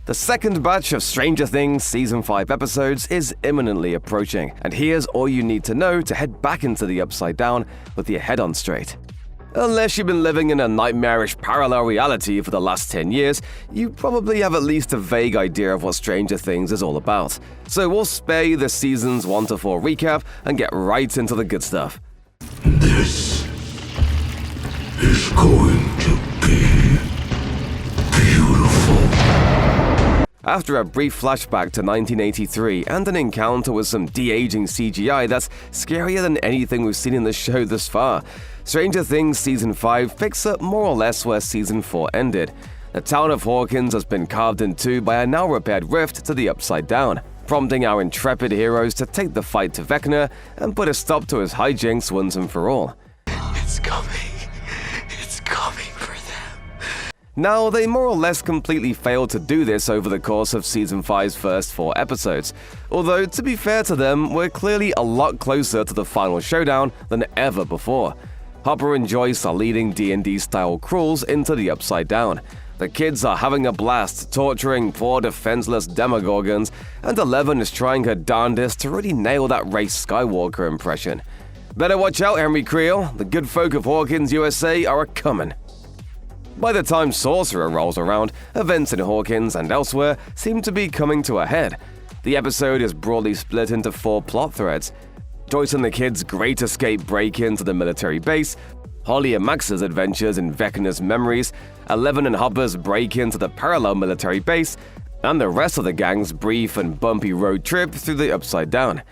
The second batch of Stranger Things Season 5 episodes is imminently approaching, and here's all you need to know to head back into the Upside Down with your head on straight. Unless you've been living in a nightmarish parallel reality for the last 10 years, you probably have at least a vague idea of what Stranger Things is all about. So we'll spare you this season's 1 to 4 recap and get right into the good stuff. This is going to be beautiful. After a brief flashback to 1983 and an encounter with some de-aging CGI that's scarier than anything we've seen in the show thus far, Stranger Things Season 5 picks up more or less where Season 4 ended. The town of Hawkins has been carved in two by a now-repaired rift to the Upside Down, prompting our intrepid heroes to take the fight to Vecna and put a stop to his hijinks once and for all. It's coming. It's coming for them. Now, they more or less completely failed to do this over the course of Season 5's first 4 episodes, although to be fair to them, we're clearly a lot closer to the final showdown than ever before. Harbour and Joyce are leading D&D-style crawls into the Upside Down. The kids are having a blast, torturing poor defenseless Demogorgons, and Eleven is trying her darndest to really nail that Race Skywalker impression. Better watch out, Henry Creel. The good folk of Hawkins, USA are a-comin'. By the time Sorcerer rolls around, events in Hawkins and elsewhere seem to be coming to a head. The episode is broadly split into 4 plot threads. Joyce and the kids' great escape break-in to the military base, Holly and Max's adventures in Vecna's memories, Eleven and Harbour's break-in to the parallel military base, and the rest of the gang's brief and bumpy road trip through the Upside Down.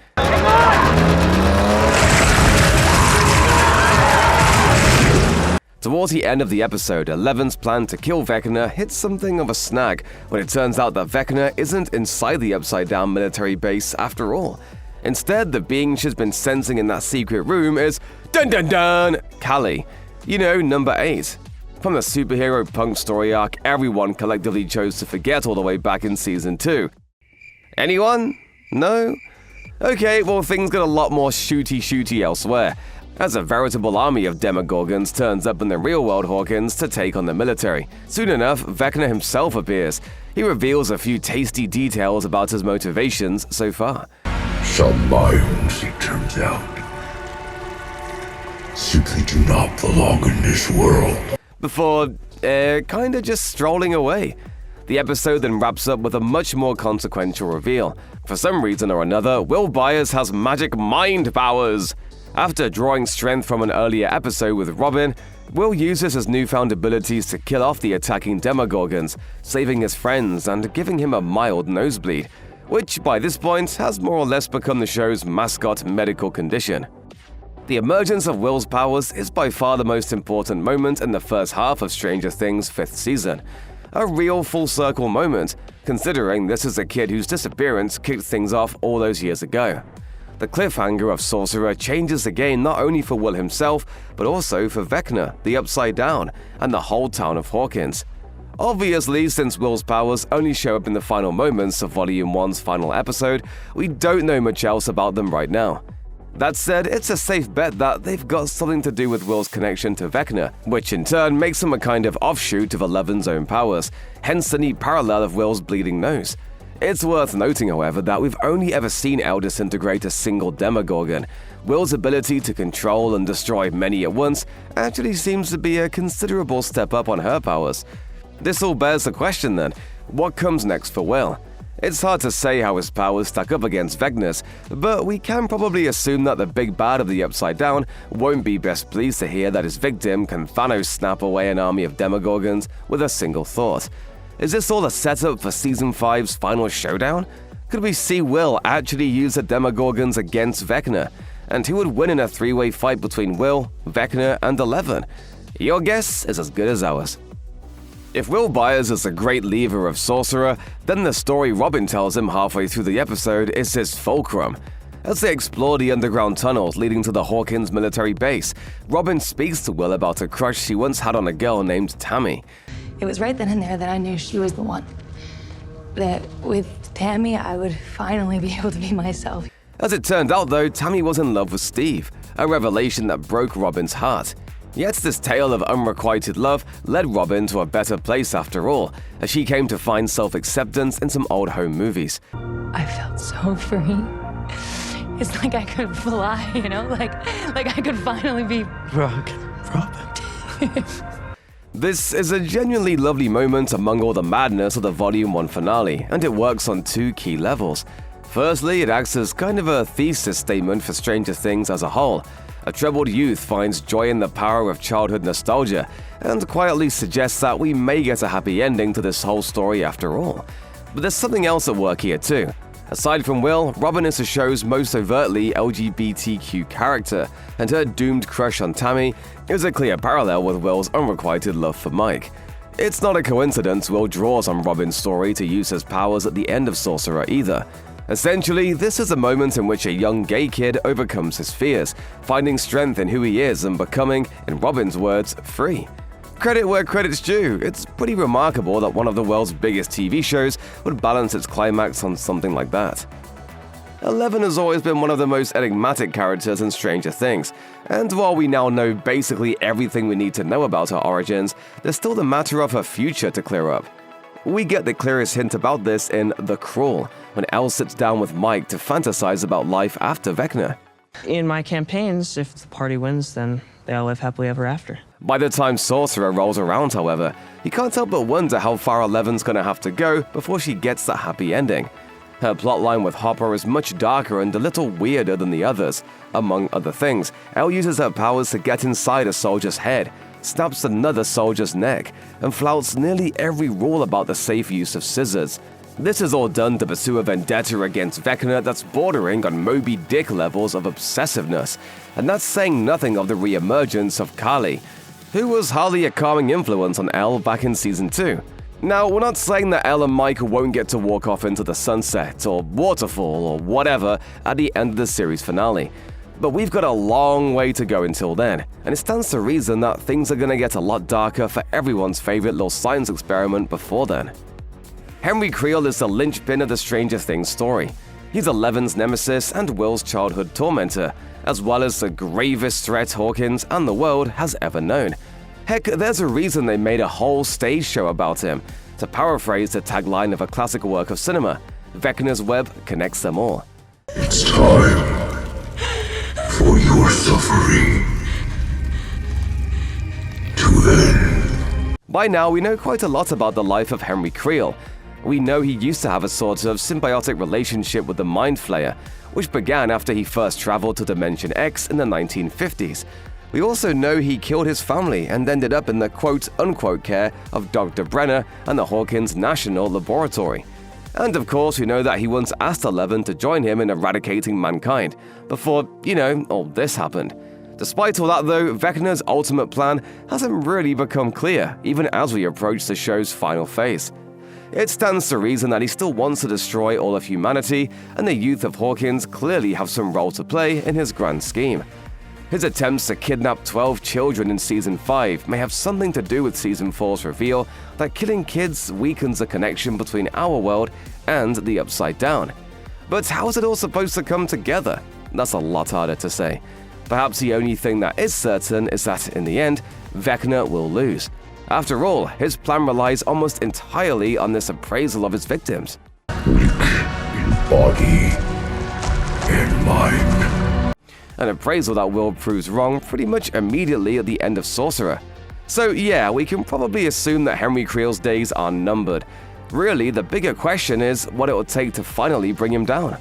Towards the end of the episode, Eleven's plan to kill Vecna hits something of a snag when it turns out that Vecna isn't inside the Upside Down military base after all. Instead, the being she's been sensing in that secret room is dun-dun-dun, Callie. You know, number 8. From the superhero punk story arc everyone collectively chose to forget all the way back in Season 2. Anyone? No? Okay, well things get a lot more shooty elsewhere, as a veritable army of Demogorgons turns up in the real-world Hawkins to take on the military. Soon enough, Vecna himself appears. He reveals a few tasty details about his motivations so far. Some minds, it turns out, simply do not belong in this world. Before, kinda just strolling away. The episode then wraps up with a much more consequential reveal. For some reason or another, Will Byers has magic mind powers. After drawing strength from an earlier episode with Robin, Will uses his newfound abilities to kill off the attacking Demogorgons, saving his friends and giving him a mild nosebleed, which by this point has more or less become the show's mascot medical condition. The emergence of Will's powers is by far the most important moment in the first half of Stranger Things' 5th season. A real full-circle moment, considering this is a kid whose disappearance kicked things off all those years ago. The cliffhanger of Sorcerer changes the game not only for Will himself, but also for Vecna, the Upside Down, and the whole town of Hawkins. Obviously, since Will's powers only show up in the final moments of Volume 1's final episode, we don't know much else about them right now. That said, it's a safe bet that they've got something to do with Will's connection to Vecna, which in turn makes him a kind of offshoot of Eleven's own powers, hence the neat parallel of Will's bleeding nose. It's worth noting, however, that we've only ever seen Elle disintegrate a single Demogorgon. Will's ability to control and destroy many at once actually seems to be a considerable step up on her powers. This all bears the question then, what comes next for Will? It's hard to say how his powers stack up against Vecna's, but we can probably assume that the big bad of the Upside Down won't be best pleased to hear that his victim can Thanos snap away an army of Demogorgons with a single thought. Is this all a setup for Season 5's final showdown? Could we see Will actually use the Demogorgons against Vecna? And who would win in a 3-way fight between Will, Vecna, and Eleven? Your guess is as good as ours. If Will Byers is the great lever of Sorcerer, then the story Robin tells him halfway through the episode is his fulcrum. As they explore the underground tunnels leading to the Hawkins military base, Robin speaks to Will about a crush she once had on a girl named Tammy. It was right then and there that I knew she was the one. That with Tammy, I would finally be able to be myself. As it turned out though, Tammy was in love with Steve, a revelation that broke Robin's heart. Yet this tale of unrequited love led Robin to a better place after all, as she came to find self-acceptance in some old home movies. I felt so free. It's like I could fly, you know? Like I could finally be Robin. This is a genuinely lovely moment among all the madness of the Volume 1 finale, and it works on two key levels. Firstly, it acts as kind of a thesis statement for Stranger Things as a whole. A troubled youth finds joy in the power of childhood nostalgia, and quietly suggests that we may get a happy ending to this whole story after all. But there's something else at work here too. Aside from Will, Robin is the show's most overtly LGBTQ character, and her doomed crush on Tammy is a clear parallel with Will's unrequited love for Mike. It's not a coincidence Will draws on Robin's story to use his powers at the end of Sorcerer either. Essentially, this is a moment in which a young gay kid overcomes his fears, finding strength in who he is and becoming, in Robin's words, free. Credit where credit's due, it's pretty remarkable that one of the world's biggest TV shows would balance its climax on something like that. Eleven has always been one of the most enigmatic characters in Stranger Things, and while we now know basically everything we need to know about her origins, there's still the matter of her future to clear up. We get the clearest hint about this in The Crawl, when Elle sits down with Mike to fantasize about life after Vecna. In my campaigns, if the party wins, then they all live happily ever after. By the time Sorcerer rolls around, however, you can't help but wonder how far Eleven's gonna have to go before she gets that happy ending. Her plotline with Hopper is much darker and a little weirder than the others. Among other things, Elle uses her powers to get inside a soldier's head, snaps another soldier's neck, and flouts nearly every rule about the safe use of scissors. This is all done to pursue a vendetta against Vecna that's bordering on Moby Dick levels of obsessiveness, and that's saying nothing of the re-emergence of Carly, who was hardly a calming influence on Elle back in Season 2. Now, we're not saying that Elle and Mike won't get to walk off into the sunset, or waterfall, or whatever at the end of the series finale, but we've got a long way to go until then, and it stands to reason that things are gonna get a lot darker for everyone's favorite little science experiment before then. Henry Creel is the linchpin of the Stranger Things story. He's Eleven's nemesis and Will's childhood tormentor, as well as the gravest threat Hawkins and the world has ever known. Heck, there's a reason they made a whole stage show about him. To paraphrase the tagline of a classic work of cinema, Vecna's web connects them all. It's time for your suffering to end. By now, we know quite a lot about the life of Henry Creel. We know he used to have a sort of symbiotic relationship with the Mind Flayer, which began after he first traveled to Dimension X in the 1950s. We also know he killed his family and ended up in the quote-unquote care of Dr. Brenner and the Hawkins National Laboratory. And of course, we know that he once asked Eleven to join him in eradicating mankind, before, all this happened. Despite all that though, Vecna's ultimate plan hasn't really become clear, even as we approach the show's final phase. It stands to reason that he still wants to destroy all of humanity, and the youth of Hawkins clearly have some role to play in his grand scheme. His attempts to kidnap 12 children in Season 5 may have something to do with Season 4's reveal that killing kids weakens the connection between our world and the Upside Down. But how is it all supposed to come together? That's a lot harder to say. Perhaps the only thing that is certain is that, in the end, Vecna will lose. After all, his plan relies almost entirely on this appraisal of his victims. Weak in body and mind. An appraisal that Will proves wrong pretty much immediately at the end of Sorcerer. So yeah, we can probably assume that Henry Creel's days are numbered. Really, the bigger question is what it will take to finally bring him down.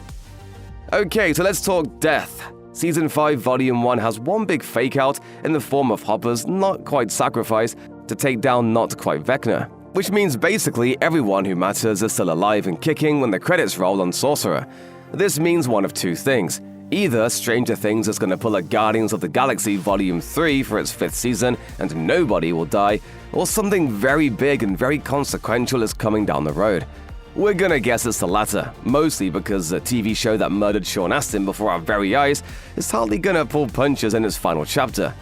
Okay, so let's talk death. Season 5 Volume 1 has one big fake-out in the form of Hopper's not-quite sacrifice to take down not-quite Vecna, which means basically everyone who matters is still alive and kicking when the credits roll on Sorcerer. This means one of two things. Either Stranger Things is going to pull a Guardians of the Galaxy Volume 3 for its 5th season and nobody will die, or something very big and very consequential is coming down the road. We're gonna guess it's the latter, mostly because the TV show that murdered Sean Astin before our very eyes is hardly gonna pull punches in its final chapter.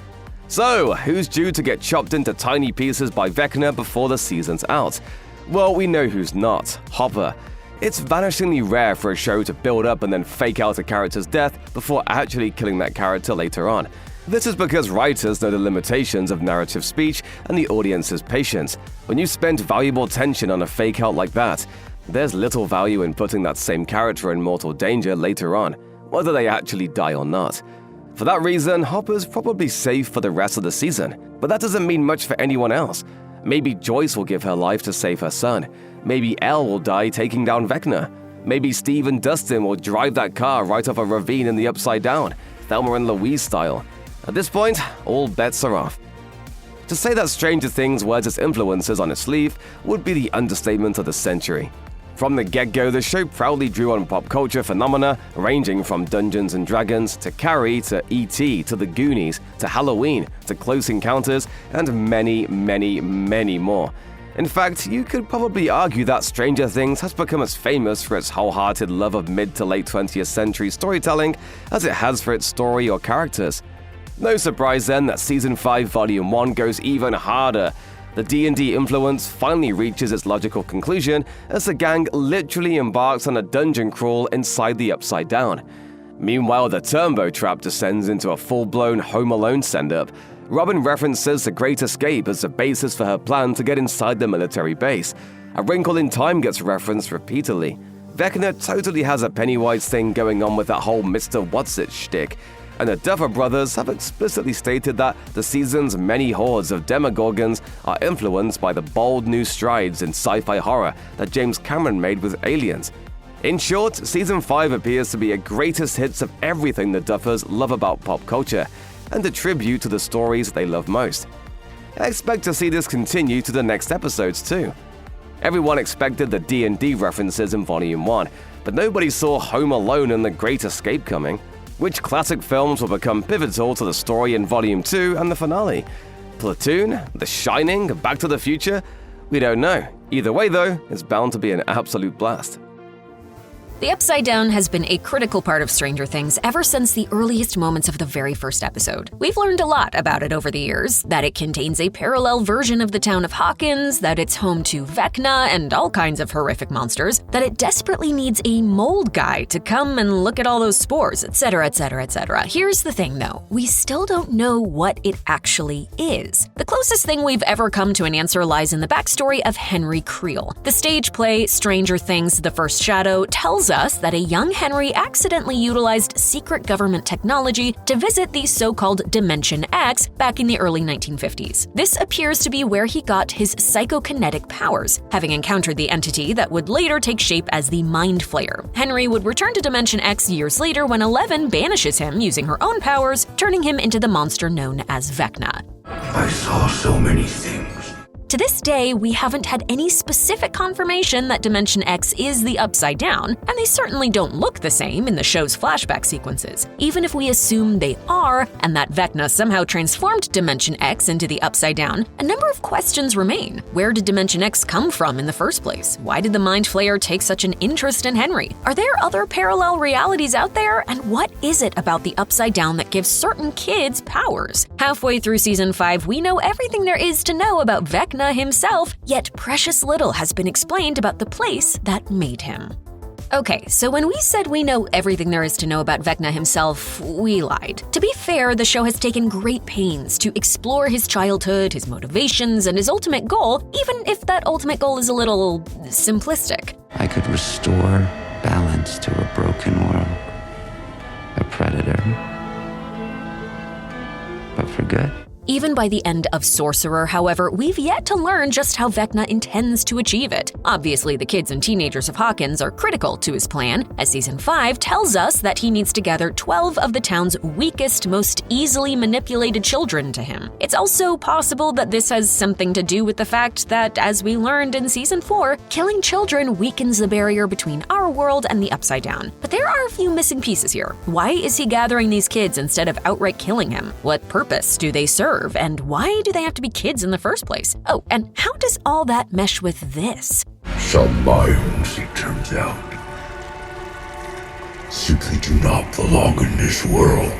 So, who's due to get chopped into tiny pieces by Vecna before the season's out? Well, we know who's not: Hopper. It's vanishingly rare for a show to build up and then fake out a character's death before actually killing that character later on. This is because writers know the limitations of narrative speech and the audience's patience. When you spend valuable tension on a fake-out like that, there's little value in putting that same character in mortal danger later on, whether they actually die or not. For that reason, Hopper's probably safe for the rest of the season, but that doesn't mean much for anyone else. Maybe Joyce will give her life to save her son. Maybe Elle will die taking down Vecna. Maybe Steve and Dustin will drive that car right off a ravine in the Upside Down, Thelma and Louise style. At this point, all bets are off. To say that Stranger Things wears its influences on its sleeve would be the understatement of the century. From the get-go, the show proudly drew on pop culture phenomena ranging from Dungeons & Dragons to Carrie to E.T. to The Goonies to Halloween to Close Encounters and many, many, many more. In fact, you could probably argue that Stranger Things has become as famous for its wholehearted love of mid to late 20th century storytelling as it has for its story or characters. No surprise then that Season 5 Volume 1 goes even harder. The D&D influence finally reaches its logical conclusion as the gang literally embarks on a dungeon crawl inside the Upside Down. Meanwhile, the Turbo Trap descends into a full-blown Home Alone send-up. Robin references The Great Escape as the basis for her plan to get inside the military base. A Wrinkle in Time gets referenced repeatedly. Vecna totally has a Pennywise thing going on with that whole Mr. What's-It shtick. And the Duffer Brothers have explicitly stated that the season's many hordes of Demogorgons are influenced by the bold new strides in sci-fi horror that James Cameron made with Aliens. In short, Season 5 appears to be a greatest hits of everything the Duffers love about pop culture, and a tribute to the stories they love most. I expect to see this continue to the next episodes too. Everyone expected the D&D references in Volume 1, but nobody saw Home Alone and The Great Escape coming. Which classic films will become pivotal to the story in Volume 2 and the finale? Platoon? The Shining? Back to the Future? We don't know. Either way though, it's bound to be an absolute blast. The Upside Down has been a critical part of Stranger Things ever since the earliest moments of the very first episode. We've learned a lot about it over the years, that it contains a parallel version of the town of Hawkins, that it's home to Vecna and all kinds of horrific monsters, that it desperately needs a mold guy to come and look at all those spores, etc., etc., etc. Here's the thing though, we still don't know what it actually is. The closest thing we've ever come to an answer lies in the backstory of Henry Creel. The stage play Stranger Things: The First Shadow tells us that a young Henry accidentally utilized secret government technology to visit the so-called Dimension X back in the early 1950s. This appears to be where he got his psychokinetic powers, having encountered the entity that would later take shape as the Mind Flayer. Henry would return to Dimension X years later when Eleven banishes him using her own powers, turning him into the monster known as Vecna. I saw so many things. To this day, we haven't had any specific confirmation that Dimension X is the Upside Down, and they certainly don't look the same in the show's flashback sequences. Even if we assume they are, and that Vecna somehow transformed Dimension X into the Upside Down, a number of questions remain. Where did Dimension X come from in the first place? Why did the Mind Flayer take such an interest in Henry? Are there other parallel realities out there? And what is it about the Upside Down that gives certain kids powers? Halfway through Season 5, we know everything there is to know about Vecna himself, yet precious little has been explained about the place that made him. Okay, so when we said we know everything there is to know about Vecna himself, we lied. To be fair, the show has taken great pains to explore his childhood, his motivations, and his ultimate goal, even if that ultimate goal is a little simplistic. I could restore balance to a broken world. A predator. But for good. Even by the end of Sorcerer, however, we've yet to learn just how Vecna intends to achieve it. Obviously, the kids and teenagers of Hawkins are critical to his plan, as Season 5 tells us that he needs to gather 12 of the town's weakest, most easily manipulated children to him. It's also possible that this has something to do with the fact that, as we learned in Season 4, killing children weakens the barrier between our world and the Upside Down. But there are a few missing pieces here. Why is he gathering these kids instead of outright killing him? What purpose do they serve? And why do they have to be kids in the first place? Oh, and how does all that mesh with this? Some minds, it turns out, simply do not belong in this world.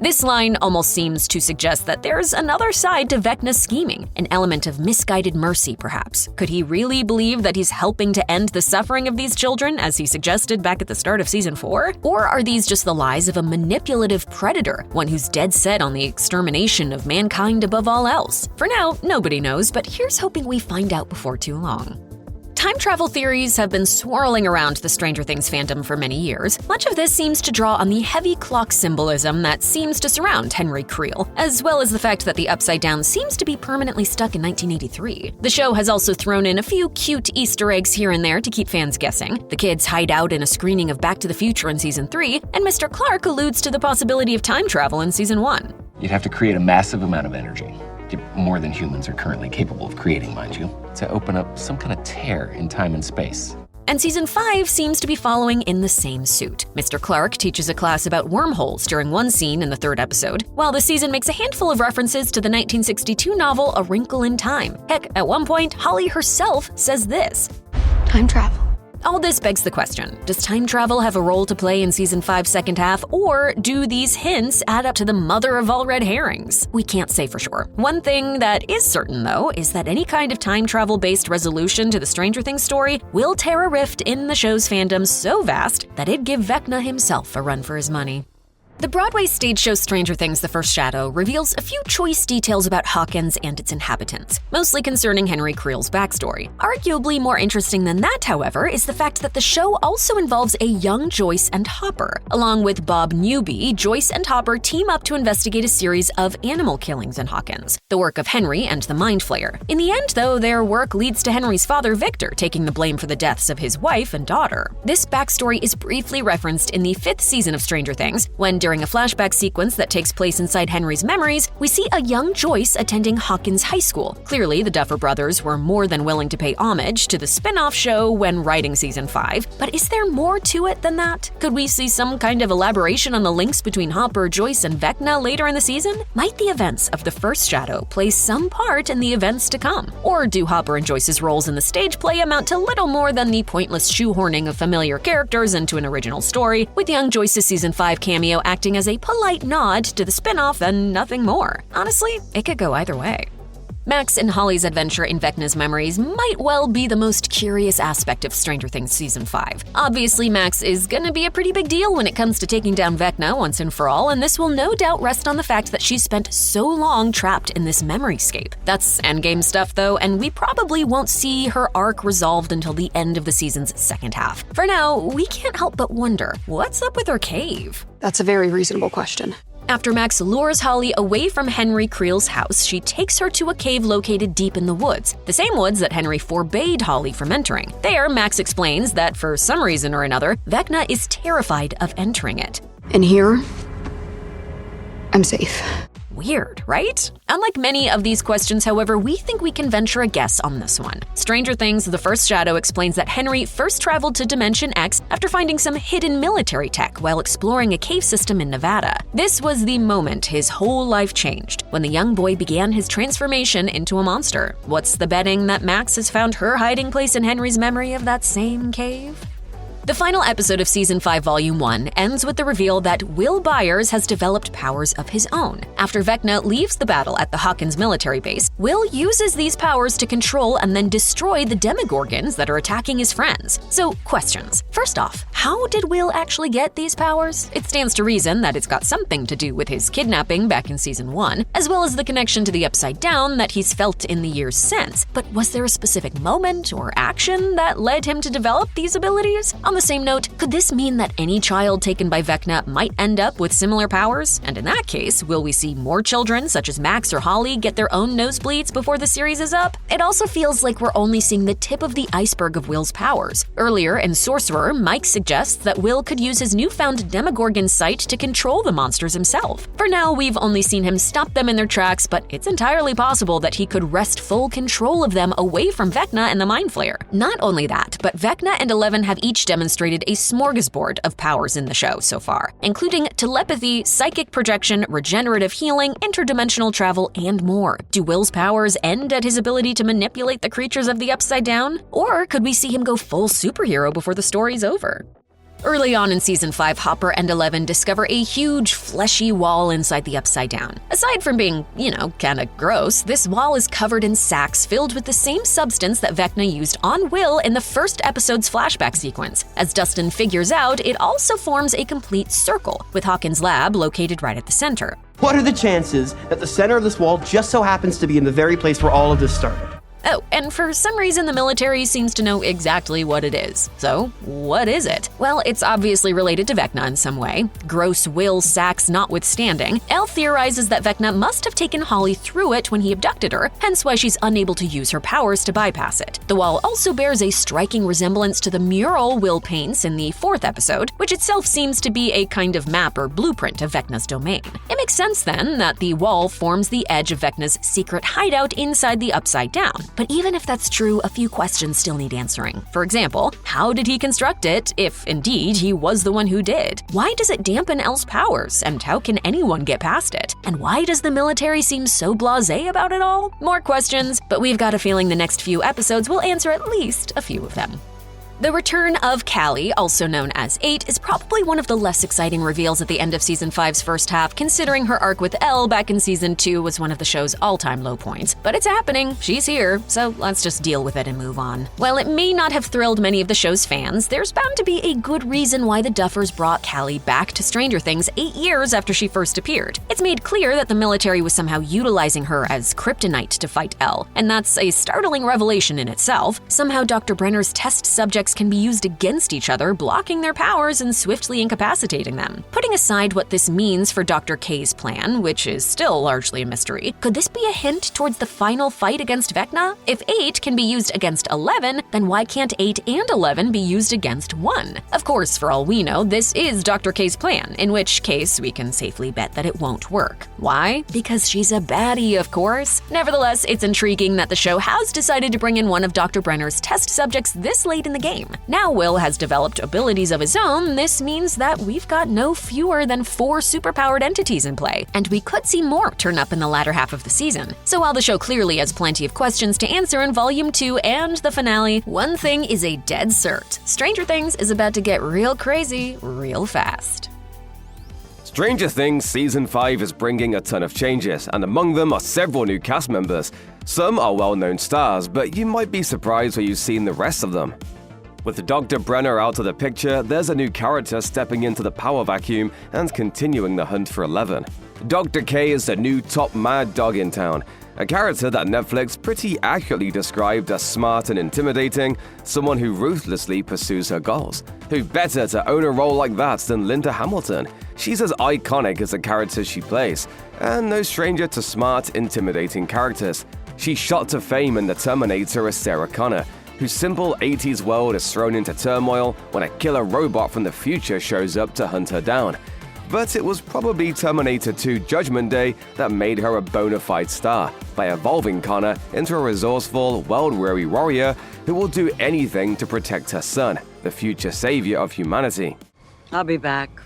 This line almost seems to suggest that there's another side to Vecna's scheming, an element of misguided mercy, perhaps. Could he really believe that he's helping to end the suffering of these children, as he suggested back at the start of season 4? Or are these just the lies of a manipulative predator, one who's dead set on the extermination of mankind above all else? For now, nobody knows, but here's hoping we find out before too long. Time travel theories have been swirling around the Stranger Things fandom for many years. Much of this seems to draw on the heavy clock symbolism that seems to surround Henry Creel, as well as the fact that the Upside Down seems to be permanently stuck in 1983. The show has also thrown in a few cute Easter eggs here and there to keep fans guessing. The kids hide out in a screening of Back to the Future in season 3, and Mr. Clarke alludes to the possibility of time travel in season 1. You'd have to create a massive amount of energy. More than humans are currently capable of creating, mind you, to open up some kind of tear in time and space. And season 5 seems to be following in the same suit. Mr. Clarke teaches a class about wormholes during one scene in the 3rd episode, while the season makes a handful of references to the 1962 novel A Wrinkle in Time. Heck, at one point, Holly herself says this: Time travel. All this begs the question, does time travel have a role to play in season 5's second half, or do these hints add up to the mother of all red herrings? We can't say for sure. One thing that is certain, though, is that any kind of time travel-based resolution to the Stranger Things story will tear a rift in the show's fandom so vast that it'd give Vecna himself a run for his money. The Broadway stage show Stranger Things: The First Shadow reveals a few choice details about Hawkins and its inhabitants, mostly concerning Henry Creel's backstory. Arguably more interesting than that, however, is the fact that the show also involves a young Joyce and Hopper. Along with Bob Newby, Joyce and Hopper team up to investigate a series of animal killings in Hawkins, the work of Henry and the Mind Flayer. In the end, though, their work leads to Henry's father, Victor, taking the blame for the deaths of his wife and daughter. This backstory is briefly referenced in the 5th season of Stranger Things, when during a flashback sequence that takes place inside Henry's memories, we see a young Joyce attending Hawkins High School. Clearly, the Duffer Brothers were more than willing to pay homage to the spin-off show when writing season 5, but is there more to it than that? Could we see some kind of elaboration on the links between Hopper, Joyce, and Vecna later in the season? Might the events of The First Shadow play some part in the events to come? Or do Hopper and Joyce's roles in the stage play amount to little more than the pointless shoehorning of familiar characters into an original story, with young Joyce's season 5 cameo acting as a polite nod to the spin-off and nothing more? Honestly, it could go either way. Max and Holly's adventure in Vecna's memories might well be the most curious aspect of Stranger Things Season 5. Obviously, Max is gonna be a pretty big deal when it comes to taking down Vecna once and for all, and this will no doubt rest on the fact that she's spent so long trapped in this memoryscape. That's Endgame stuff, though, and we probably won't see her arc resolved until the end of the season's second half. For now, we can't help but wonder, what's up with her cave? That's a very reasonable question. After Max lures Holly away from Henry Creel's house, she takes her to a cave located deep in the woods, the same woods that Henry forbade Holly from entering. There, Max explains that for some reason or another, Vecna is terrified of entering it. In here, I'm safe. Weird, right? Unlike many of these questions, however, we think we can venture a guess on this one. Stranger Things: The First Shadow explains that Henry first traveled to Dimension X after finding some hidden military tech while exploring a cave system in Nevada. This was the moment his whole life changed, when the young boy began his transformation into a monster. What's the betting that Max has found her hiding place in Henry's memory of that same cave? The final episode of Season 5, Volume 1 ends with the reveal that Will Byers has developed powers of his own. After Vecna leaves the battle at the Hawkins military base, Will uses these powers to control and then destroy the Demogorgons that are attacking his friends. So, questions. First off, how did Will actually get these powers? It stands to reason that it's got something to do with his kidnapping back in Season 1, as well as the connection to the Upside Down that he's felt in the years since. But was there a specific moment or action that led him to develop these abilities? On the same note, could this mean that any child taken by Vecna might end up with similar powers? And in that case, will we see more children, such as Max or Holly, get their own nosebleeds before the series is up? It also feels like we're only seeing the tip of the iceberg of Will's powers. Earlier in Sorcerer, Mike suggests that Will could use his newfound Demogorgon sight to control the monsters himself. For now, we've only seen him stop them in their tracks, but it's entirely possible that he could wrest full control of them away from Vecna and the Mind Flayer. Not only that, but Vecna and Eleven have each demonstrated a smorgasbord of powers in the show so far, including telepathy, psychic projection, regenerative healing, interdimensional travel, and more. Do Will's powers end at his ability to manipulate the creatures of the Upside Down? Or could we see him go full superhero before the story's over? Early on in Season 5, Hopper and Eleven discover a huge, fleshy wall inside the Upside Down. Aside from being, kinda gross, this wall is covered in sacks filled with the same substance that Vecna used on Will in the first episode's flashback sequence. As Dustin figures out, it also forms a complete circle, with Hawkins' lab located right at the center. What are the chances that the center of this wall just so happens to be in the very place where all of this started? Oh, and for some reason the military seems to know exactly what it is. So, what is it? Well, it's obviously related to Vecna in some way. Gross Will sacks notwithstanding, Elle theorizes that Vecna must have taken Holly through it when he abducted her, hence why she's unable to use her powers to bypass it. The wall also bears a striking resemblance to the mural Will paints in the 4th episode, which itself seems to be a kind of map or blueprint of Vecna's domain. It makes sense then that the wall forms the edge of Vecna's secret hideout inside the Upside Down. But even if that's true, a few questions still need answering. For example, how did he construct it, if indeed he was the one who did? Why does it dampen Elle's powers, and how can anyone get past it? And why does the military seem so blasé about it all? More questions, but we've got a feeling the next few episodes will answer at least a few of them. The return of Callie, also known as 8, is probably one of the less exciting reveals at the end of Season 5's first half, considering her arc with Elle back in Season 2 was one of the show's all-time low points. But it's happening, she's here, so let's just deal with it and move on. While it may not have thrilled many of the show's fans, there's bound to be a good reason why the Duffers brought Callie back to Stranger Things 8 years after she first appeared. It's made clear that the military was somehow utilizing her as kryptonite to fight Elle, and that's a startling revelation in itself. Somehow Dr. Brenner's test subjects can be used against each other, blocking their powers and swiftly incapacitating them. Putting aside what this means for Dr. K's plan, which is still largely a mystery, could this be a hint towards the final fight against Vecna? If 8 can be used against 11, then why can't 8 and 11 be used against 1? Of course, for all we know, this is Dr. K's plan, in which case we can safely bet that it won't work. Why? Because she's a baddie, of course. Nevertheless, it's intriguing that the show has decided to bring in one of Dr. Brenner's test subjects this late in the game. Now Will has developed abilities of his own. This means that we've got no fewer than 4 superpowered entities in play, and we could see more turn up in the latter half of the season. So while the show clearly has plenty of questions to answer in Volume 2 and the finale, one thing is a dead cert. Stranger Things is about to get real crazy real fast. Stranger Things Season 5 is bringing a ton of changes, and among them are several new cast members. Some are well-known stars, but you might be surprised when you've seen the rest of them. With Dr. Brenner out of the picture, there's a new character stepping into the power vacuum and continuing the hunt for 11. Dr. K is the new top mad dog in town, a character that Netflix pretty accurately described as smart and intimidating, someone who ruthlessly pursues her goals. Who better to own a role like that than Linda Hamilton? She's as iconic as the characters she plays, and no stranger to smart, intimidating characters. She shot to fame in The Terminator as Sarah Connor, whose simple 80s world is thrown into turmoil when a killer robot from the future shows up to hunt her down. But it was probably Terminator 2 Judgment Day that made her a bona fide star, by evolving Connor into a resourceful, world-weary warrior who will do anything to protect her son, the future savior of humanity. I'll be back.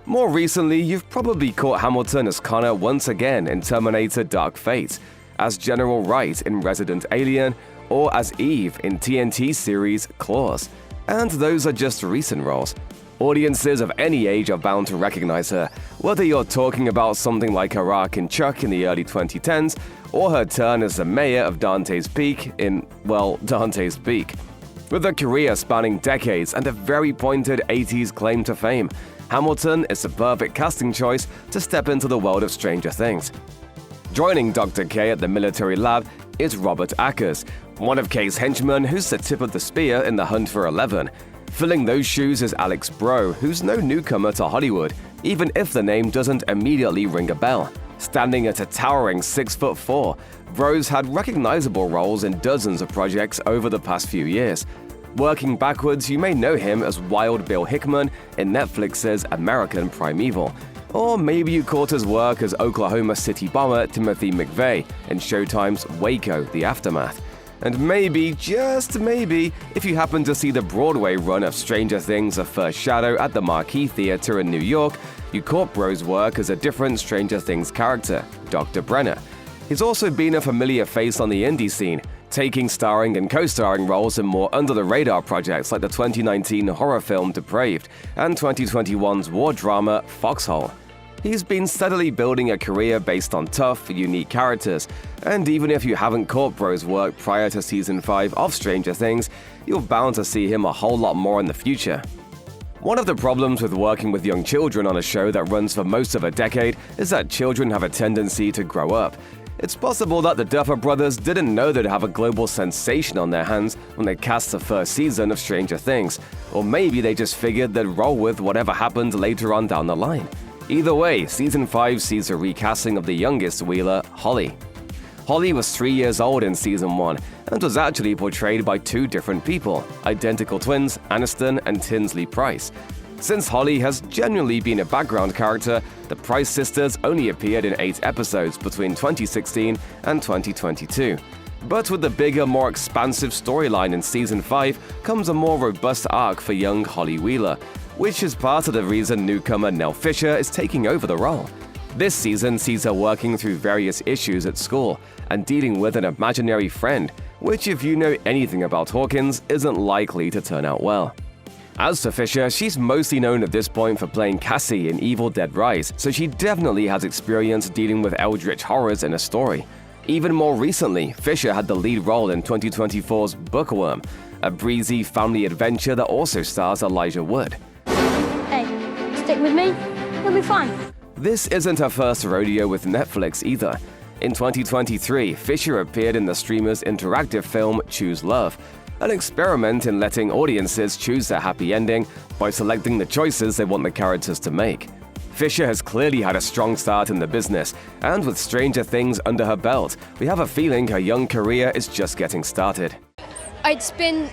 More recently, you've probably caught Hamilton as Connor once again in Terminator Dark Fate, as General Wright in Resident Alien, or as Eve in TNT series Claws. And those are just recent roles. Audiences of any age are bound to recognize her, whether you're talking about something like her arc in Chuck in the early 2010s, or her turn as the mayor of Dante's Peak in, well, Dante's Peak. With a career spanning decades and a very pointed 80s claim to fame, Hamilton is the perfect casting choice to step into the world of Stranger Things. Joining Dr. K at the military lab is Robert Ackers, one of K's henchmen who's the tip of the spear in the hunt for 11. Filling those shoes is Alex Breaux, who's no newcomer to Hollywood, even if the name doesn't immediately ring a bell. Standing at a towering 6'4", Breaux's had recognizable roles in dozens of projects over the past few years. Working backwards, you may know him as Wild Bill Hickman in Netflix's American Primeval. Or maybe you caught his work as Oklahoma City bomber Timothy McVeigh in Showtime's Waco: The Aftermath. And maybe, just maybe, if you happen to see the Broadway run of Stranger Things: The First Shadow at the Marquee Theater in New York, you caught Breaux's work as a different Stranger Things character, Dr. Brenner. He's also been a familiar face on the indie scene, taking starring and co-starring roles in more under-the-radar projects like the 2019 horror film Depraved and 2021's war drama Foxhole. He's been steadily building a career based on tough, unique characters, and even if you haven't caught Breaux's work prior to Season 5 of Stranger Things, you're bound to see him a whole lot more in the future. One of the problems with working with young children on a show that runs for most of a decade is that children have a tendency to grow up. It's possible that the Duffer Brothers didn't know they'd have a global sensation on their hands when they cast the first season of Stranger Things, or maybe they just figured they'd roll with whatever happened later on down the line. Either way, Season 5 sees a recasting of the youngest Wheeler, Holly. Holly was 3 years old in Season 1 and was actually portrayed by two different people, identical twins Aniston and Tinsley Price. Since Holly has genuinely been a background character, the Price sisters only appeared in 8 episodes between 2016 and 2022. But with the bigger, more expansive storyline in Season 5 comes a more robust arc for young Holly Wheeler, which is part of the reason newcomer Nell Fisher is taking over the role. This season sees her working through various issues at school and dealing with an imaginary friend, which, if you know anything about Hawkins, isn't likely to turn out well. As for Fisher, she's mostly known at this point for playing Cassie in Evil Dead Rise, so she definitely has experience dealing with eldritch horrors in a story. Even more recently, Fisher had the lead role in 2024's Bookworm, a breezy family adventure that also stars Elijah Wood. Hey, stick with me, it'll be fine. This isn't her first rodeo with Netflix either. In 2023, Fisher appeared in the streamer's interactive film Choose Love, an experiment in letting audiences choose their happy ending by selecting the choices they want the characters to make. Fisher has clearly had a strong start in the business, and with Stranger Things under her belt, we have a feeling her young career is just getting started. It's been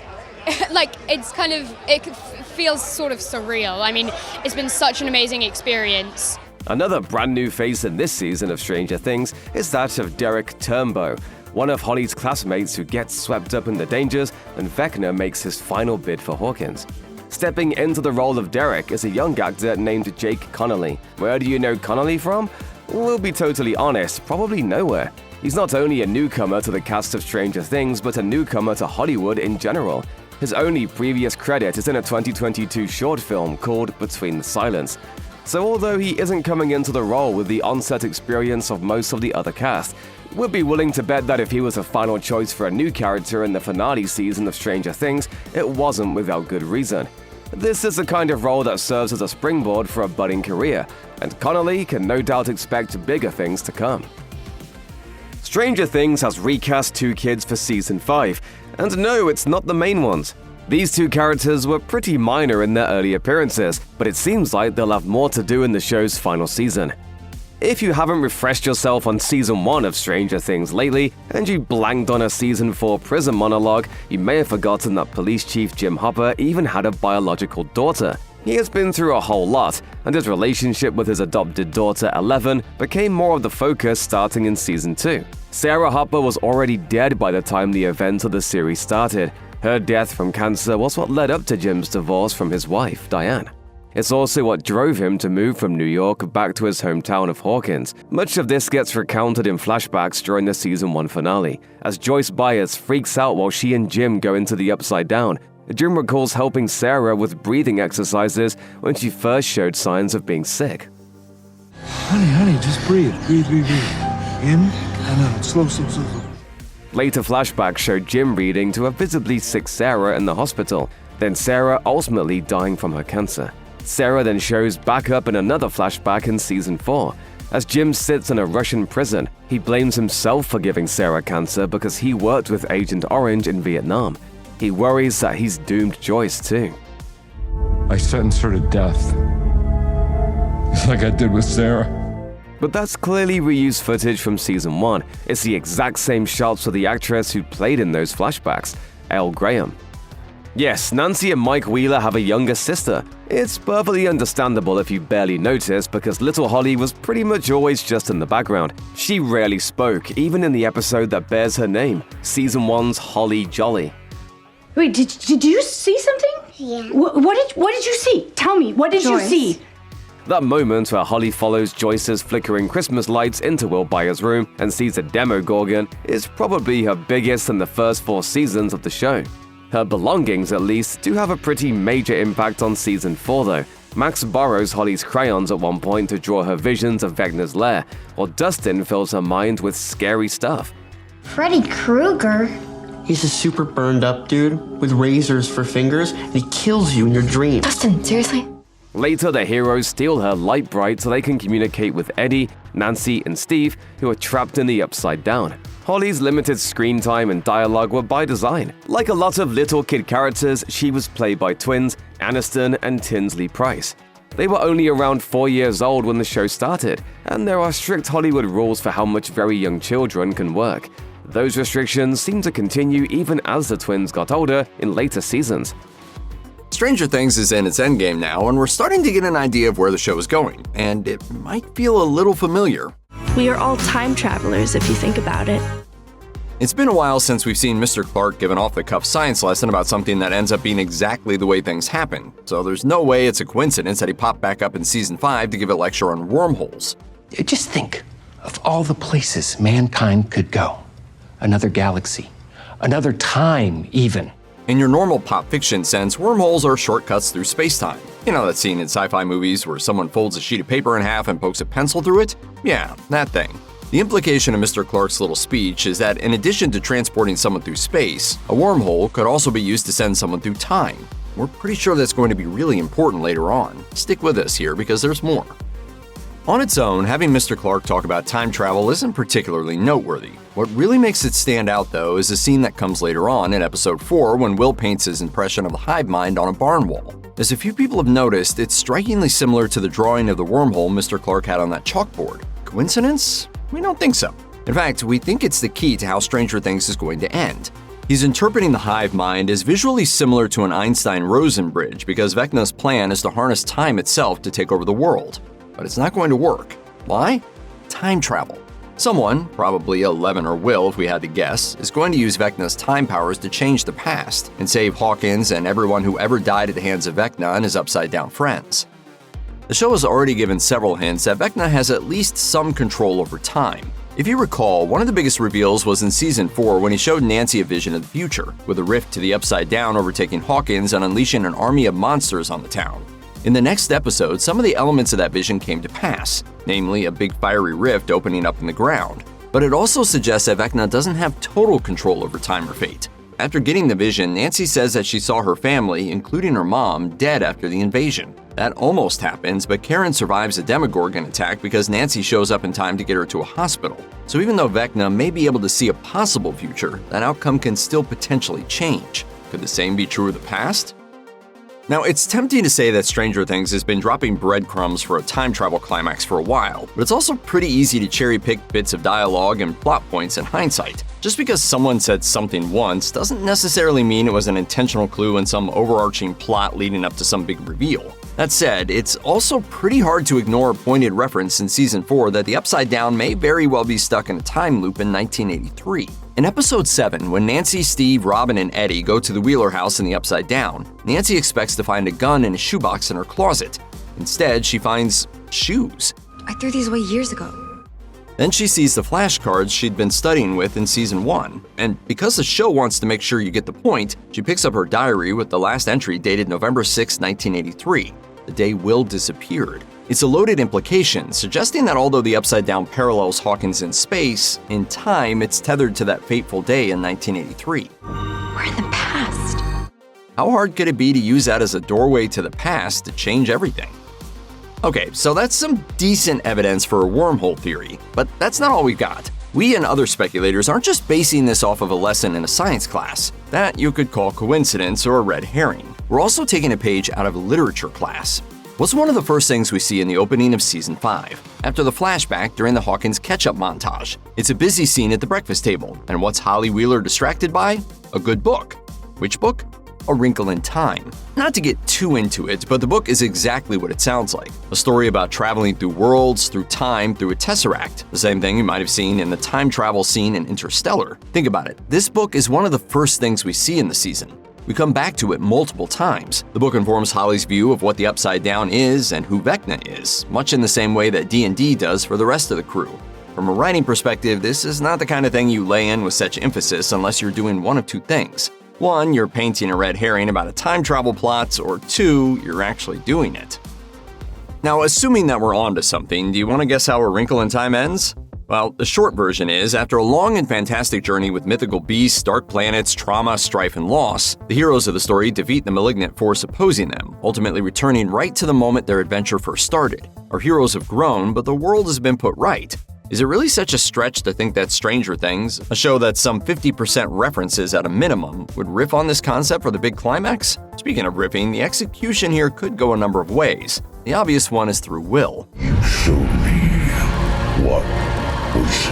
it feels sort of surreal. I mean, it's been such an amazing experience. Another brand new face in this season of Stranger Things is that of Derek Turnbow, one of Holly's classmates who gets swept up in the dangers when Vecna makes his final bid for Hawkins. Stepping into the role of Derek is a young actor named Jake Connelly. Where do you know Connelly from? We'll be totally honest, probably nowhere. He's not only a newcomer to the cast of Stranger Things, but a newcomer to Hollywood in general. His only previous credit is in a 2022 short film called Between the Silence. So although he isn't coming into the role with the on-set experience of most of the other cast, we'd be willing to bet that if he was a final choice for a new character in the finale season of Stranger Things, it wasn't without good reason. This is the kind of role that serves as a springboard for a budding career, and Connelly can no doubt expect bigger things to come. Stranger Things has recast 2 kids for Season 5, and no, it's not the main ones. These 2 characters were pretty minor in their early appearances, but it seems like they'll have more to do in the show's final season. If you haven't refreshed yourself on Season 1 of Stranger Things lately, and you blanked on a Season 4 prison monologue, you may have forgotten that Police Chief Jim Hopper even had a biological daughter. He has been through a whole lot, and his relationship with his adopted daughter Eleven became more of the focus starting in Season 2. Sara Hopper was already dead by the time the events of the series started. Her death from cancer was what led up to Jim's divorce from his wife, Diane. It's also what drove him to move from New York back to his hometown of Hawkins. Much of this gets recounted in flashbacks during the Season 1 finale, as Joyce Byers freaks out while she and Jim go into the Upside Down. Jim recalls helping Sara with breathing exercises when she first showed signs of being sick. Honey, just breathe. Breathe. In and out. Slow. Later flashbacks showed Jim reading to a visibly sick Sara in the hospital, then Sara ultimately dying from her cancer. Sara then shows back up in another flashback in Season 4. As Jim sits in a Russian prison, he blames himself for giving Sara cancer because he worked with Agent Orange in Vietnam. He worries that he's doomed Joyce too. I sentenced her to death. Just like I did with Sara. But that's clearly reused footage from Season 1. It's the exact same shots for the actress who played in those flashbacks, Elle Graham. Yes, Nancy and Mike Wheeler have a younger sister. It's perfectly understandable if you barely noticed because little Holly was pretty much always just in the background. She rarely spoke, even in the episode that bears her name, Season 1's Holly Jolly. Wait, did you see something? Yeah. What did you see? Tell me, what did Joyce. you see? That moment where Holly follows Joyce's flickering Christmas lights into Will Byers' room and sees a Demogorgon is probably her biggest in the first 4 seasons of the show. Her belongings, at least, do have a pretty major impact on season 4 though. Max borrows Holly's crayons at one point to draw her visions of Vecna's lair, while Dustin fills her mind with scary stuff. Freddy Krueger? He's a super burned up dude with razors for fingers, and he kills you in your dreams. Dustin, seriously? Later, the heroes steal her light bright so they can communicate with Eddie, Nancy, and Steve, who are trapped in the Upside Down. Holly's limited screen time and dialogue were by design. Like a lot of little kid characters, she was played by twins Aniston and Tinsley Price. They were only around 4 years old when the show started, and there are strict Hollywood rules for how much very young children can work. Those restrictions seem to continue even as the twins got older in later seasons. Stranger Things is in its endgame now, and we're starting to get an idea of where the show is going, and it might feel a little familiar. We are all time travelers if you think about it. It's been a while since we've seen Mr. Clarke give an off-the-cuff science lesson about something that ends up being exactly the way things happen, so there's no way it's a coincidence that he popped back up in Season 5 to give a lecture on wormholes. Just think of all the places mankind could go. Another galaxy, another time even. In your normal pop fiction sense, wormholes are shortcuts through space-time. You know that scene in sci-fi movies where someone folds a sheet of paper in half and pokes a pencil through it? Yeah, that thing. The implication of Mr. Clarke's little speech is that in addition to transporting someone through space, a wormhole could also be used to send someone through time. We're pretty sure that's going to be really important later on. Stick with us here because there's more. On its own, having Mr. Clarke talk about time travel isn't particularly noteworthy. What really makes it stand out, though, is a scene that comes later on in episode 4 when Will paints his impression of the Hive Mind on a barn wall. As a few people have noticed, it's strikingly similar to the drawing of the wormhole Mr. Clarke had on that chalkboard. Coincidence? We don't think so. In fact, we think it's the key to how Stranger Things is going to end. He's interpreting the Hive Mind as visually similar to an Einstein-Rosen bridge because Vecna's plan is to harness time itself to take over the world. But it's not going to work. Why? Time travel. Someone, probably Eleven or Will if we had to guess, is going to use Vecna's time powers to change the past and save Hawkins and everyone who ever died at the hands of Vecna and his upside-down friends. The show has already given several hints that Vecna has at least some control over time. If you recall, one of the biggest reveals was in Season 4 when he showed Nancy a vision of the future, with a rift to the Upside Down overtaking Hawkins and unleashing an army of monsters on the town. In the next episode, some of the elements of that vision came to pass, namely a big fiery rift opening up in the ground. But it also suggests that Vecna doesn't have total control over time or fate. After getting the vision, Nancy says that she saw her family, including her mom, dead after the invasion. That almost happens, but Karen survives a Demogorgon attack because Nancy shows up in time to get her to a hospital. So even though Vecna may be able to see a possible future, that outcome can still potentially change. Could the same be true of the past? Now, it's tempting to say that Stranger Things has been dropping breadcrumbs for a time travel climax for a while, but it's also pretty easy to cherry-pick bits of dialogue and plot points in hindsight. Just because someone said something once doesn't necessarily mean it was an intentional clue in some overarching plot leading up to some big reveal. That said, it's also pretty hard to ignore a pointed reference in Season 4 that the Upside Down may very well be stuck in a time loop in 1983. In Episode 7, when Nancy, Steve, Robin, and Eddie go to the Wheeler house in the Upside Down, Nancy expects to find a gun in a shoebox in her closet. Instead, she finds shoes. I threw these away years ago. Then she sees the flashcards she'd been studying with in Season 1, and because the show wants to make sure you get the point, she picks up her diary with the last entry dated November 6, 1983, the day Will disappeared. It's a loaded implication, suggesting that although the Upside Down parallels Hawkins in space, in time it's tethered to that fateful day in 1983. We're in the past. How hard could it be to use that as a doorway to the past to change everything? Okay, so that's some decent evidence for a wormhole theory, but that's not all we've got. We and other speculators aren't just basing this off of a lesson in a science class. That you could call coincidence or a red herring. We're also taking a page out of a literature class. What's one of the first things we see in the opening of Season 5? After the flashback during the Hawkins catch-up montage. It's a busy scene at the breakfast table, and what's Holly Wheeler distracted by? A good book. Which book? A Wrinkle in Time. Not to get too into it, but the book is exactly what it sounds like. A story about traveling through worlds, through time, through a tesseract. The same thing you might have seen in the time travel scene in Interstellar. Think about it. This book is one of the first things we see in the season. We come back to it multiple times. The book informs Holly's view of what the Upside Down is and who Vecna is, much in the same way that D&D does for the rest of the crew. From a writing perspective, this is not the kind of thing you lay in with such emphasis unless you're doing one of two things. One, you're painting a red herring about a time travel plot, or two, you're actually doing it. Now, assuming that we're onto something, do you want to guess how A Wrinkle in Time ends? Well, the short version is, after a long and fantastic journey with mythical beasts, dark planets, trauma, strife, and loss, the heroes of the story defeat the malignant force opposing them, ultimately returning right to the moment their adventure first started. Our heroes have grown, but the world has been put right. Is it really such a stretch to think that Stranger Things, a show that's some 50% references at a minimum, would riff on this concept for the big climax? Speaking of riffing, the execution here could go a number of ways. The obvious one is through Will. You showed me what was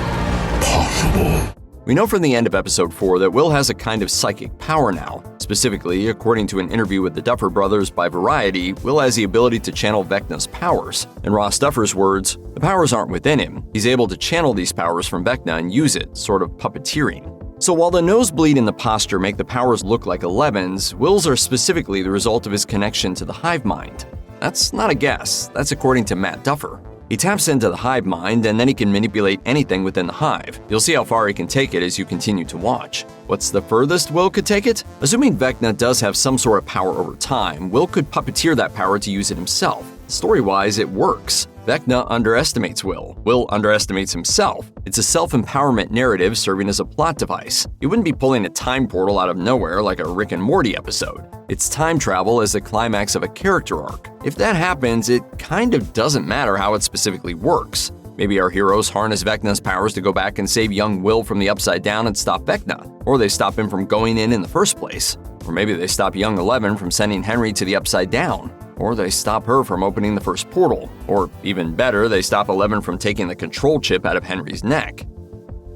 possible. We know from the end of episode 4 that Will has a kind of psychic power now. Specifically, according to an interview with the Duffer Brothers by Variety, Will has the ability to channel Vecna's powers. In Ross Duffer's words, the powers aren't within him. He's able to channel these powers from Vecna and use it, sort of puppeteering. So while the nosebleed and the posture make the powers look like 11s, Will's are specifically the result of his connection to the Hive Mind. That's not a guess, that's according to Matt Duffer. He taps into the Hive Mind, and then he can manipulate anything within the hive. You'll see how far he can take it as you continue to watch. What's the furthest Will could take it? Assuming Vecna does have some sort of power over time, Will could puppeteer that power to use it himself. Story-wise, it works. Vecna underestimates Will. Will underestimates himself. It's a self-empowerment narrative serving as a plot device. He wouldn't be pulling a time portal out of nowhere like a Rick and Morty episode. It's time travel as the climax of a character arc. If that happens, it kind of doesn't matter how it specifically works. Maybe our heroes harness Vecna's powers to go back and save young Will from the Upside Down and stop Vecna, or they stop him from going in the first place. Or maybe they stop young 11 from sending Henry to the Upside Down. Or they stop her from opening the first portal. Or even better, they stop 11 from taking the control chip out of Henry's neck.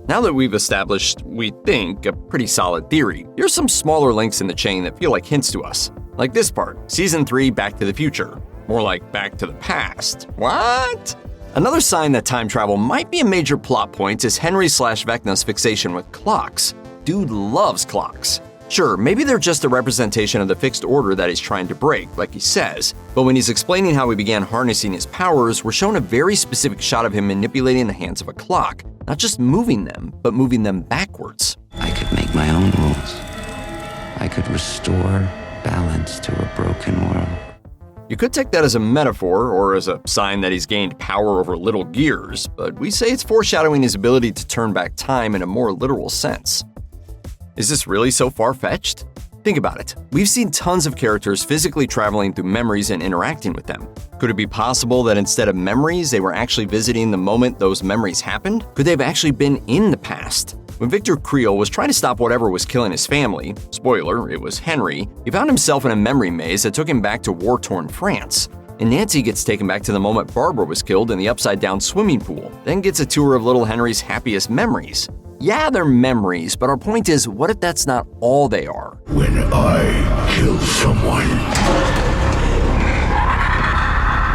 Now that we've established, we think, a pretty solid theory, here's some smaller links in the chain that feel like hints to us. Like this part, Season 3 Back to the Future. More like Back to the Past. What? Another sign that time travel might be a major plot point is Henry/Vecna's fixation with clocks. Dude loves clocks. Sure, maybe they're just a representation of the fixed order that he's trying to break, like he says, but when he's explaining how he began harnessing his powers, we're shown a very specific shot of him manipulating the hands of a clock, not just moving them, but moving them backwards. I could make my own rules. I could restore balance to a broken world. You could take that as a metaphor or as a sign that he's gained power over little gears, but we say it's foreshadowing his ability to turn back time in a more literal sense. Is this really so far-fetched? Think about it. We've seen tons of characters physically traveling through memories and interacting with them. Could it be possible that instead of memories, they were actually visiting the moment those memories happened? Could they have actually been in the past? When Victor Creel was trying to stop whatever was killing his family, spoiler, it was Henry, he found himself in a memory maze that took him back to war-torn France. And Nancy gets taken back to the moment Barbara was killed in the upside-down swimming pool, then gets a tour of little Henry's happiest memories. Yeah, they're memories, but our point is, what if that's not all they are? When I kill someone,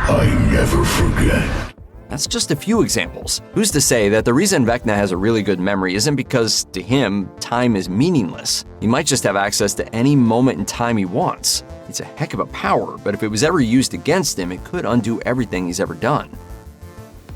I never forget. That's just a few examples. Who's to say that the reason Vecna has a really good memory isn't because, to him, time is meaningless? He might just have access to any moment in time he wants. It's a heck of a power, but if it was ever used against him, it could undo everything he's ever done.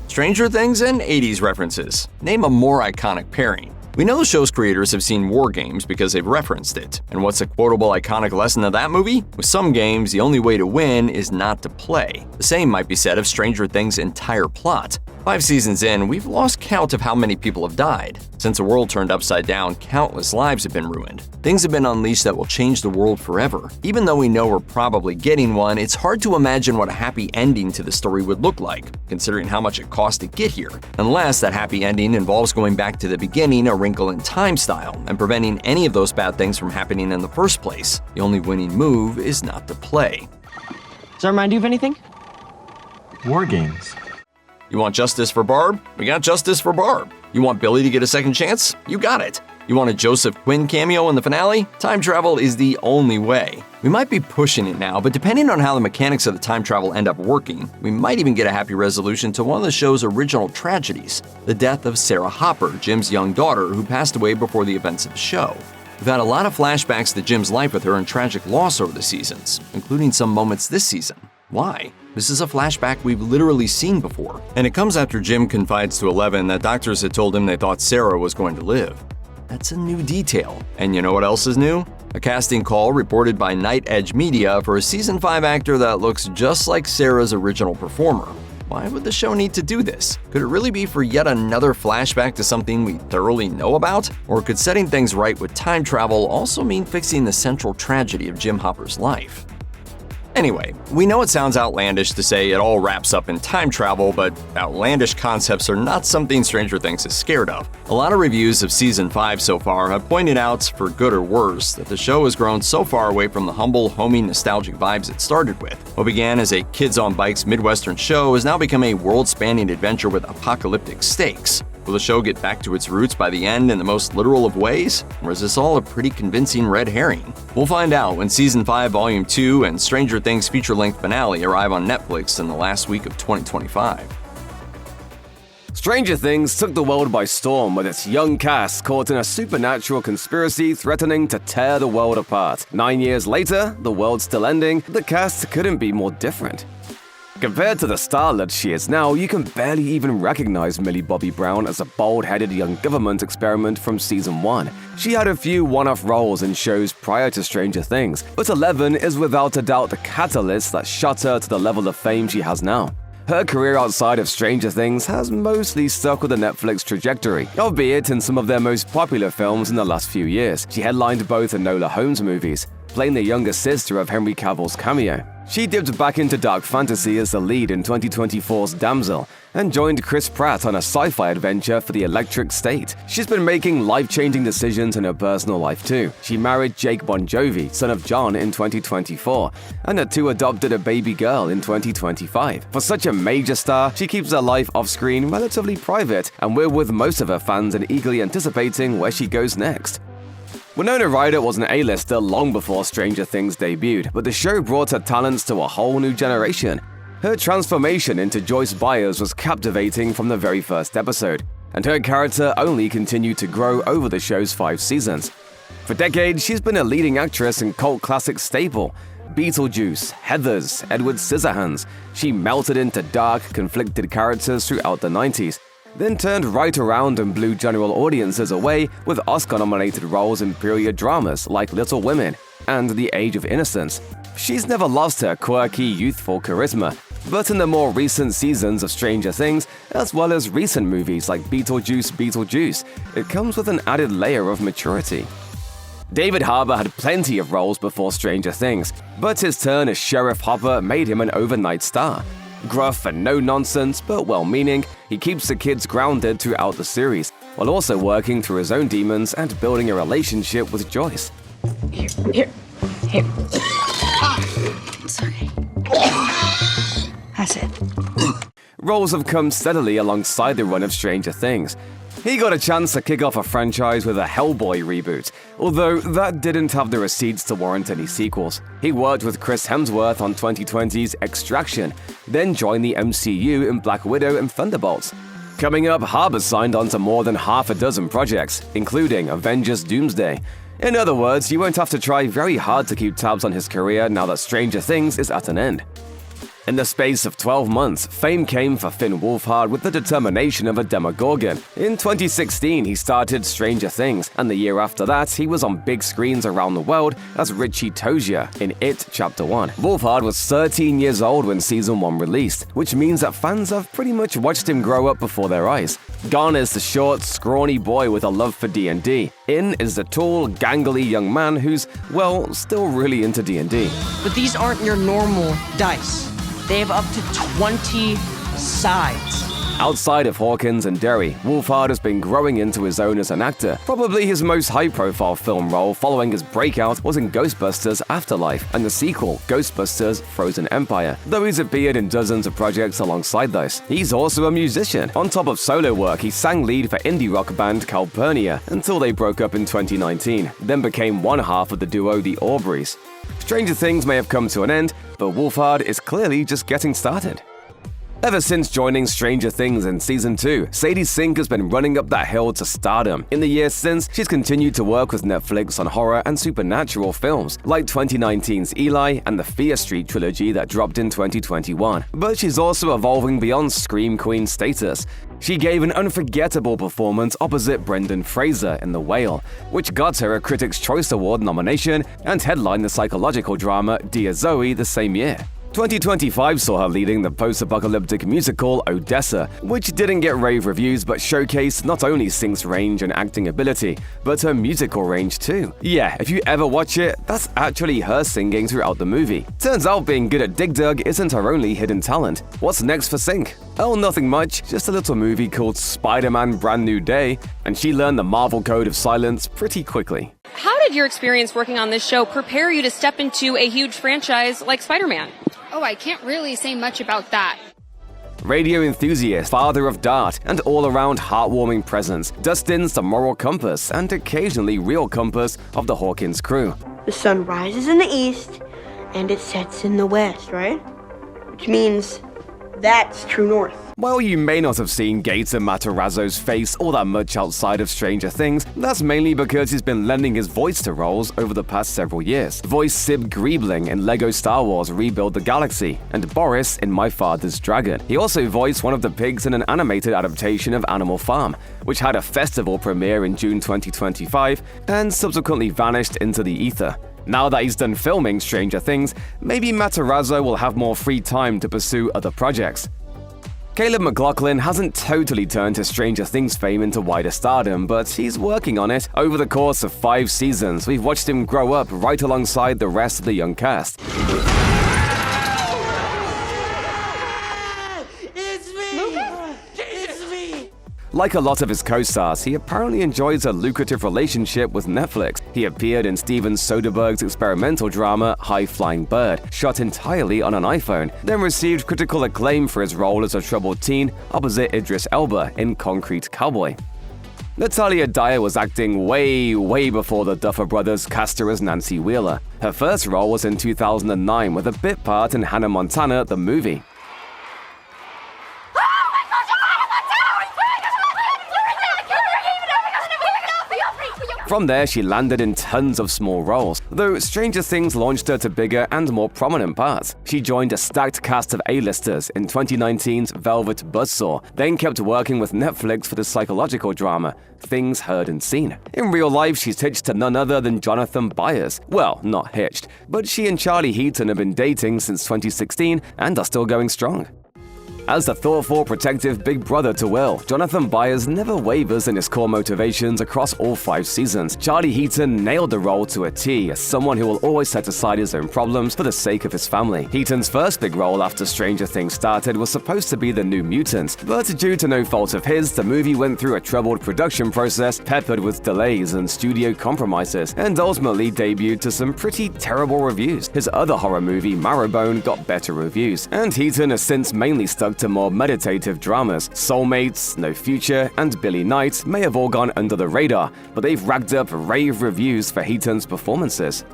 Stranger Things and 80s references. Name a more iconic pairing. We know the show's creators have seen War Games because they've referenced it. And what's a quotable iconic lesson of that movie? With some games, the only way to win is not to play. The same might be said of Stranger Things' entire plot. 5 seasons in, we've lost count of how many people have died. Since the world turned upside down, countless lives have been ruined. Things have been unleashed that will change the world forever. Even though we know we're probably getting one, it's hard to imagine what a happy ending to the story would look like, considering how much it cost to get here. Unless that happy ending involves going back to the beginning, a Wrinkle in Time style, and preventing any of those bad things from happening in the first place. The only winning move is not to play. Does that remind you of anything? War Games. You want justice for Barb? We got justice for Barb. You want Billy to get a second chance? You got it. You want a Joseph Quinn cameo in the finale? Time travel is the only way. We might be pushing it now, but depending on how the mechanics of the time travel end up working, we might even get a happy resolution to one of the show's original tragedies, the death of Sara Hopper, Jim's young daughter, who passed away before the events of the show. We've had a lot of flashbacks to Jim's life with her and tragic loss over the seasons, including some moments this season. Why? This is a flashback we've literally seen before, and it comes after Jim confides to Eleven that doctors had told him they thought Sara was going to live. That's a new detail. And you know what else is new? A casting call reported by Night Edge Media for a Season 5 actor that looks just like Sara's original performer. Why would the show need to do this? Could it really be for yet another flashback to something we thoroughly know about? Or could setting things right with time travel also mean fixing the central tragedy of Jim Hopper's life? Anyway, we know it sounds outlandish to say it all wraps up in time travel, but outlandish concepts are not something Stranger Things is scared of. A lot of reviews of Season 5 so far have pointed out, for good or worse, that the show has grown so far away from the humble, homey, nostalgic vibes it started with. What began as a kids-on-bikes Midwestern show has now become a world-spanning adventure with apocalyptic stakes. Will the show get back to its roots by the end in the most literal of ways? Or is this all a pretty convincing red herring? We'll find out when Season 5 Volume 2 and Stranger Things feature-length finale arrive on Netflix in the last week of 2025. Stranger Things took the world by storm with its young cast caught in a supernatural conspiracy threatening to tear the world apart. 9 years later, the world's still ending, the cast couldn't be more different. Compared to the starlet she is now, you can barely even recognize Millie Bobby Brown as a bald-headed young government experiment from Season 1. She had a few one-off roles in shows prior to Stranger Things, but 11 is without a doubt the catalyst that shot her to the level of fame she has now. Her career outside of Stranger Things has mostly stuck with the Netflix trajectory, albeit in some of their most popular films in the last few years. She headlined both Enola Holmes movies, playing the younger sister of Henry Cavill's cameo. She dipped back into dark fantasy as the lead in 2024's Damsel, and joined Chris Pratt on a sci-fi adventure for the Electric State. She's been making life-changing decisions in her personal life too. She married Jake Bon Jovi, son of John, in 2024, and the two adopted a baby girl in 2025. For such a major star, she keeps her life off-screen relatively private, and we're with most of her fans and eagerly anticipating where she goes next. Winona Ryder was an A-lister long before Stranger Things debuted, but the show brought her talents to a whole new generation. Her transformation into Joyce Byers was captivating from the very first episode, and her character only continued to grow over the show's 5 seasons. For decades, she's been a leading actress in cult classic staple Beetlejuice, Heathers, Edward Scissorhands. She melted into dark, conflicted characters throughout the 90s. Then turned right around and blew general audiences away with Oscar-nominated roles in period dramas like Little Women and The Age of Innocence. She's never lost her quirky, youthful charisma, but in the more recent seasons of Stranger Things, as well as recent movies like Beetlejuice, it comes with an added layer of maturity. David Harbour had plenty of roles before Stranger Things, but his turn as Sheriff Hopper made him an overnight star. Gruff and no-nonsense, but well-meaning, he keeps the kids grounded throughout the series, while also working through his own demons and building a relationship with Joyce. Here. It's okay. That's it. Roles have come steadily alongside the run of Stranger Things. He got a chance to kick off a franchise with a Hellboy reboot, although that didn't have the receipts to warrant any sequels. He worked with Chris Hemsworth on 2020's Extraction, then joined the MCU in Black Widow and Thunderbolts. Coming up, Harbour signed on to more than half a dozen projects, including Avengers Doomsday. In other words, you won't have to try very hard to keep tabs on his career now that Stranger Things is at an end. In the space of 12 months, fame came for Finn Wolfhard with the determination of a Demogorgon. In 2016, he started Stranger Things, and the year after that, he was on big screens around the world as Richie Tozier in It Chapter 1. Wolfhard was 13 years old when Season 1 released, which means that fans have pretty much watched him grow up before their eyes. Gone is the short, scrawny boy with a love for D&D. In is the tall, gangly young man who's, well, still really into D&D. But these aren't your normal dice. They have up to 20 sides. Outside of Hawkins and Derry, Wolfhard has been growing into his own as an actor. Probably his most high-profile film role following his breakout was in Ghostbusters Afterlife and the sequel, Ghostbusters Frozen Empire, though he's appeared in dozens of projects alongside those. He's also a musician. On top of solo work, he sang lead for indie rock band Calpurnia until they broke up in 2019, then became one half of the duo The Aubreys. Stranger Things may have come to an end, but Wolfhard is clearly just getting started. Ever since joining Stranger Things in Season 2, Sadie Sink has been running up that hill to stardom. In the years since, she's continued to work with Netflix on horror and supernatural films, like 2019's Eli and the Fear Street trilogy that dropped in 2021. But she's also evolving beyond Scream Queen status. She gave an unforgettable performance opposite Brendan Fraser in The Whale, which got her a Critics' Choice Award nomination and headlined the psychological drama Dear Zoe the same year. 2025 saw her leading the post-apocalyptic musical Odessa, which didn't get rave reviews but showcased not only Sink's range and acting ability, but her musical range too. Yeah, if you ever watch it, that's actually her singing throughout the movie. Turns out being good at Dig Dug isn't her only hidden talent. What's next for Sink? Oh, nothing much, just a little movie called Spider-Man Brand New Day, and she learned the Marvel Code of Silence pretty quickly. How did your experience working on this show prepare you to step into a huge franchise like Spider-Man? Oh, I can't really say much about that. Radio enthusiast, father of Dart, and all-around heartwarming presence, Dustin's the moral compass and occasionally real compass of the Hawkins crew. The sun rises in the east and it sets in the west, right? Which means that's true north. While you may not have seen Gaten Matarazzo's face all that much outside of Stranger Things, that's mainly because he's been lending his voice to roles over the past several years. Voiced Sib Griebling in LEGO Star Wars Rebuild the Galaxy, and Boris in My Father's Dragon. He also voiced one of the pigs in an animated adaptation of Animal Farm, which had a festival premiere in June 2025 and subsequently vanished into the ether. Now that he's done filming Stranger Things, maybe Matarazzo will have more free time to pursue other projects. Caleb McLaughlin hasn't totally turned his Stranger Things fame into wider stardom, but he's working on it. Over the course of 5 seasons, we've watched him grow up right alongside the rest of the young cast. Like a lot of his co-stars, he apparently enjoys a lucrative relationship with Netflix. He appeared in Steven Soderbergh's experimental drama High Flying Bird, shot entirely on an iPhone, then received critical acclaim for his role as a troubled teen opposite Idris Elba in Concrete Cowboy. Natalia Dyer was acting way before the Duffer Brothers cast her as Nancy Wheeler. Her first role was in 2009 with a bit part in Hannah Montana the movie. From there, she landed in tons of small roles, though Stranger Things launched her to bigger and more prominent parts. She joined a stacked cast of A-listers in 2019's Velvet Buzzsaw, then kept working with Netflix for the psychological drama Things Heard and Seen. In real life, she's hitched to none other than Jonathan Byers. Well, not hitched, but she and Charlie Heaton have been dating since 2016 and are still going strong. As the thoughtful, protective big brother to Will, Jonathan Byers never wavers in his core motivations across all 5 seasons. Charlie Heaton nailed the role to a T as someone who will always set aside his own problems for the sake of his family. Heaton's first big role after Stranger Things started was supposed to be the New Mutants, but due to no fault of his, the movie went through a troubled production process peppered with delays and studio compromises, and ultimately debuted to some pretty terrible reviews. His other horror movie, Marrowbone, got better reviews, and Heaton has since mainly stuck to more meditative dramas. Soulmates, No Future, and Billy Knight may have all gone under the radar, but they've racked up rave reviews for Heaton's performances.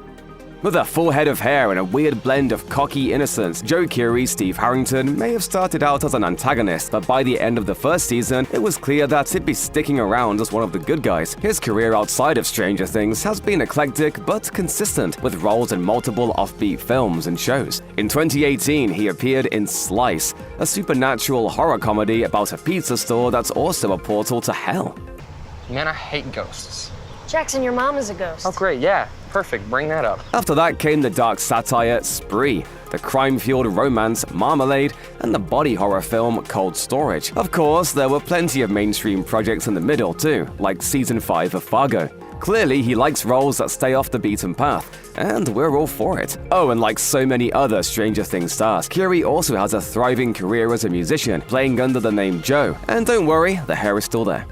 With a full head of hair and a weird blend of cocky innocence, Joe Keery, Steve Harrington may have started out as an antagonist, but by the end of the first season, it was clear that he'd be sticking around as one of the good guys. His career outside of Stranger Things has been eclectic but consistent, with roles in multiple offbeat films and shows. In 2018, he appeared in Slice, a supernatural horror comedy about a pizza store that's also a portal to hell. Man, I hate ghosts. Jackson, your mom is a ghost. Oh, great, yeah. Perfect, bring that up. After that came the dark satire Spree, the crime-fueled romance Marmalade, and the body horror film Cold Storage. Of course, there were plenty of mainstream projects in the middle too, like Season 5 of Fargo. Clearly, he likes roles that stay off the beaten path, and we're all for it. Oh, and like so many other Stranger Things stars, Keery also has a thriving career as a musician, playing under the name Joe. And don't worry, the hair is still there.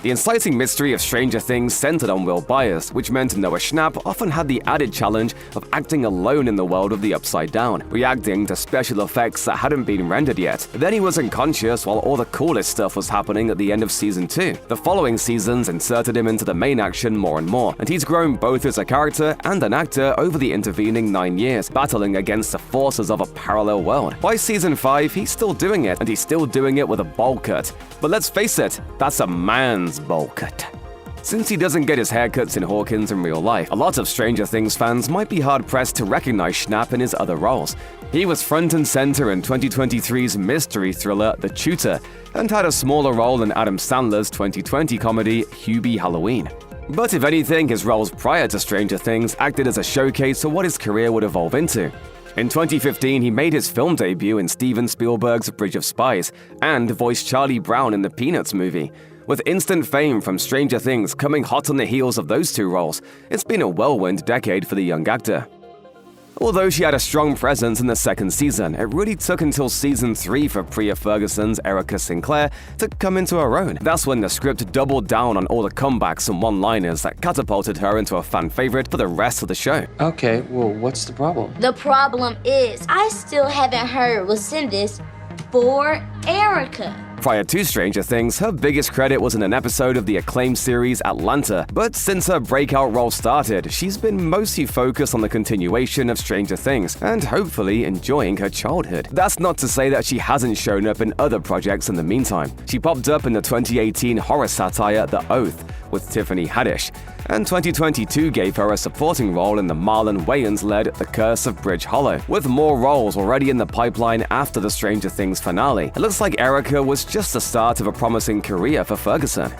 The inciting mystery of Stranger Things centered on Will Byers, which meant Noah Schnapp often had the added challenge of acting alone in the world of the Upside Down, reacting to special effects that hadn't been rendered yet. Then he was unconscious while all the coolest stuff was happening at the end of Season 2. The following seasons inserted him into the main action more and more, and he's grown both as a character and an actor over the intervening 9 years, battling against the forces of a parallel world. By Season 5, he's still doing it, and he's still doing it with a bowl cut. But let's face it, that's a man's bowl cut. Since he doesn't get his haircuts in Hawkins in real life, a lot of Stranger Things fans might be hard-pressed to recognize Schnapp in his other roles. He was front and center in 2023's mystery thriller The Tutor, and had a smaller role in Adam Sandler's 2020 comedy Hubie Halloween. But if anything, his roles prior to Stranger Things acted as a showcase for what his career would evolve into. In 2015, he made his film debut in Steven Spielberg's Bridge of Spies, and voiced Charlie Brown in the Peanuts movie. With instant fame from Stranger Things coming hot on the heels of those two roles, it's been a whirlwind decade for the young actor. Although she had a strong presence in the second season, it really took until Season 3 for Priah Ferguson's Erica Sinclair to come into her own. That's when the script doubled down on all the comebacks and one-liners that catapulted her into a fan favorite for the rest of the show. Okay, well, what's the problem? The problem is, I still haven't heard Lucinda's for Erica. Prior to Stranger Things, her biggest credit was in an episode of the acclaimed series Atlanta, but since her breakout role started, she's been mostly focused on the continuation of Stranger Things, and hopefully enjoying her childhood. That's not to say that she hasn't shown up in other projects in the meantime. She popped up in the 2018 horror satire The Oath with Tiffany Haddish, and 2022 gave her a supporting role in the Marlon Wayans-led The Curse of Bridge Hollow. With more roles already in the pipeline after the Stranger Things finale, it looks like Erica was just the start of a promising career for Ferguson.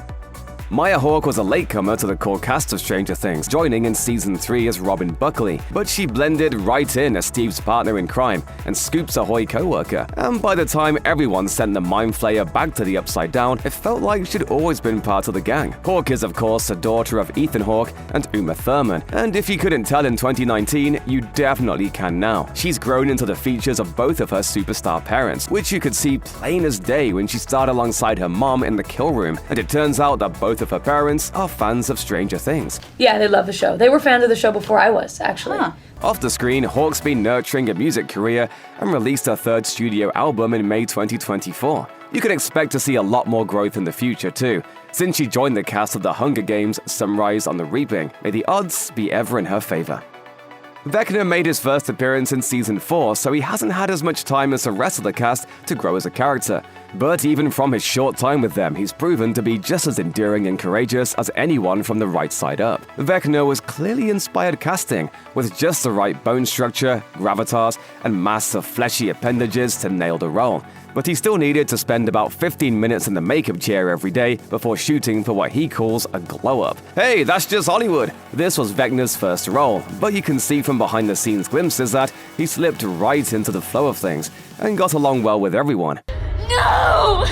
Maya Hawke was a latecomer to the core cast of Stranger Things, joining in Season 3 as Robin Buckley, but she blended right in as Steve's partner in crime and Scoop's Ahoy co-worker. And by the time everyone sent the Mind Flayer back to the Upside Down, it felt like she'd always been part of the gang. Hawke is of course the daughter of Ethan Hawke and Uma Thurman, and if you couldn't tell in 2019, you definitely can now. She's grown into the features of both of her superstar parents, which you could see plain as day when she starred alongside her mom in The Kill Room, and it turns out that both of her parents are fans of Stranger Things. Yeah, they love the show. They were fans of the show before I was, actually. Off the screen, Hawke's been nurturing a music career and released her third studio album in May 2024. You can expect to see a lot more growth in the future too, since she joined the cast of The Hunger Games: Sunrise on the Reaping. May the odds be ever in her favor. Vecna made his first appearance in Season 4, so he hasn't had as much time as the rest of the cast to grow as a character. But even from his short time with them, he's proven to be just as endearing and courageous as anyone from The Right Side Up. Vecna was clearly inspired casting, with just the right bone structure, gravitas, and mass of fleshy appendages to nail the role. But he still needed to spend about 15 minutes in the makeup chair every day before shooting for what he calls a glow-up. Hey, that's just Hollywood! This was Vecna's first role, but you can see from behind-the-scenes glimpses that he slipped right into the flow of things and got along well with everyone. No!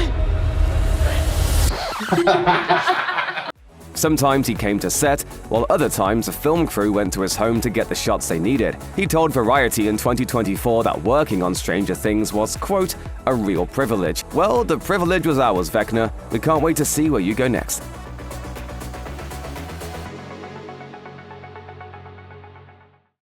Sometimes he came to set, while other times a film crew went to his home to get the shots they needed. He told Variety in 2024 that working on Stranger Things was, quote, a real privilege. Well, the privilege was ours, Vecna. We can't wait to see where you go next.